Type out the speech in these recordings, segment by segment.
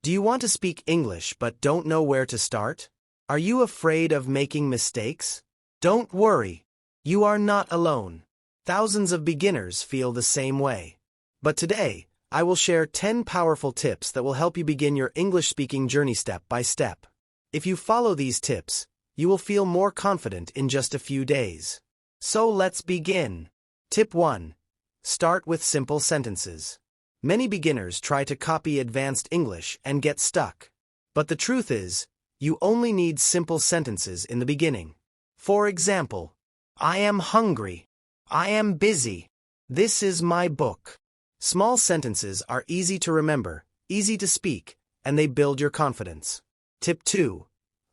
Do you want to speak English but don't know where to start? Are you afraid of making mistakes? Don't worry. You are not alone. Thousands of beginners feel the same way. But today, I will share 10 powerful tips that will help you begin your English-speaking journey step by step. If you follow these tips, you will feel more confident in just a few days. So let's begin. Tip 1. Start with simple sentences. Many beginners try to copy advanced English and get stuck. But the truth is, you only need simple sentences in the beginning. For example, I am hungry. I am busy. This is my book. Small sentences are easy to remember, easy to speak, and they build your confidence. Tip 2.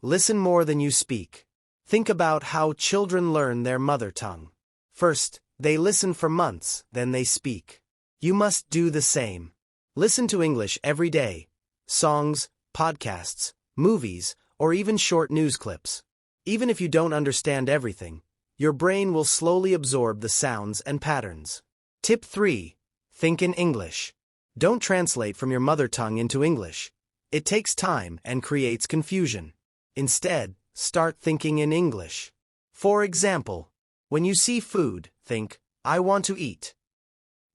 Listen more than you speak. Think about how children learn their mother tongue. First, they listen for months, then they speak. You must do the same. Listen to English every day. Songs, podcasts, movies, or even short news clips. Even if you don't understand everything, your brain will slowly absorb the sounds and patterns. Tip 3. Think in English. Don't translate from your mother tongue into English. It takes time and creates confusion. Instead, start thinking in English. For example, when you see food, think, I want to eat.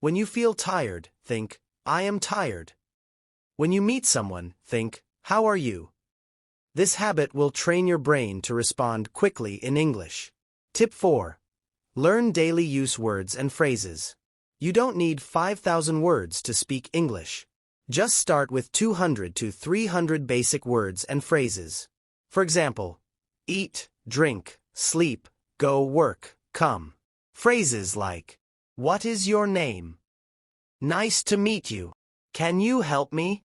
When you feel tired, think, I am tired. When you meet someone, think, how are you? This habit will train your brain to respond quickly in English. Tip 4. Learn daily use words and phrases. You don't need 5,000 words to speak English. Just start with 200 to 300 basic words and phrases. For example, eat, drink, sleep, go, work, come. Phrases like, what is your name? Nice to meet you. Can you help me?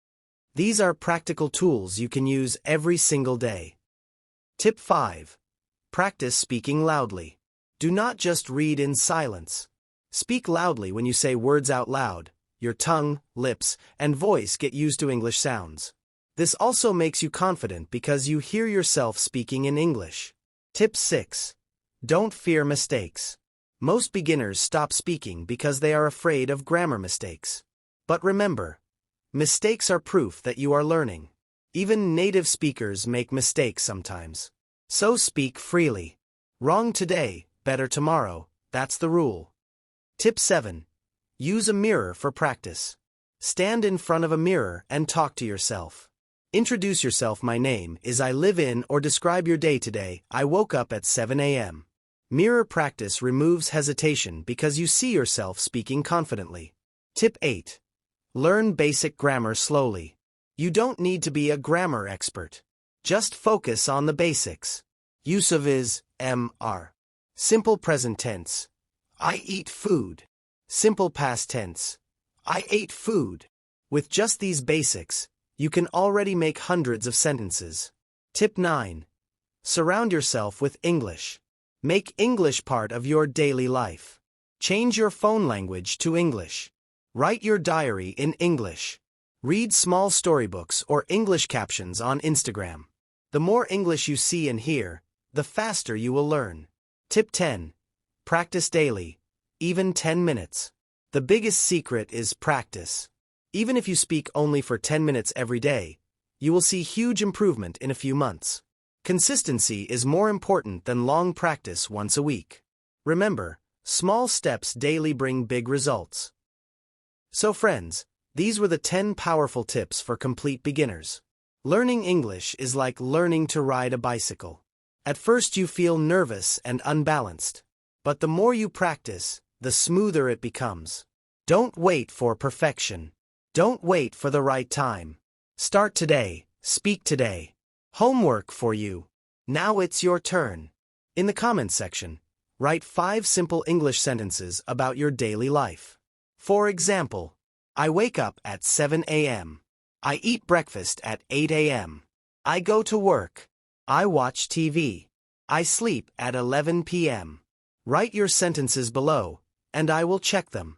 These are practical tools you can use every single day. Tip 5. Practice speaking loudly. Do not just read in silence. Speak loudly when you say words out loud. Your tongue, lips, and voice get used to English sounds. This also makes you confident because you hear yourself speaking in English. Tip 6. Don't fear mistakes. Most beginners stop speaking because they are afraid of grammar mistakes. But remember, mistakes are proof that you are learning. Even native speakers make mistakes sometimes. So speak freely. Wrong today, better tomorrow, that's the rule. Tip 7. Use a mirror for practice. Stand in front of a mirror and talk to yourself. Introduce yourself. My name is I live in, or describe your day today. I woke up at 7 a.m. Mirror practice removes hesitation because you see yourself speaking confidently. Tip 8. Learn basic grammar slowly. You don't need to be a grammar expert. Just focus on the basics. Use of is, are. Simple present tense. I eat food. Simple past tense. I ate food. With just these basics, you can already make hundreds of sentences. Tip 9. Surround yourself with English. Make English part of your daily life. Change your phone language to English. Write your diary in English. Read small storybooks or English captions on Instagram. The more English you see and hear, the faster you will learn. Tip 10. Practice daily, even 10 minutes. The biggest secret is practice. Even if you speak only for 10 minutes every day, you will see huge improvement in a few months. Consistency is more important than long practice once a week. Remember, small steps daily bring big results. So friends, these were the 10 powerful tips for complete beginners. Learning English is like learning to ride a bicycle. At first you feel nervous and unbalanced. But the more you practice, the smoother it becomes. Don't wait for perfection. Don't wait for the right time. Start today, speak today. Homework for you. Now it's your turn. In the comments section, write 5 simple English sentences about your daily life. For example, I wake up at 7 a.m. I eat breakfast at 8 a.m. I go to work. I watch TV. I sleep at 11 p.m. Write your sentences below, and I will check them.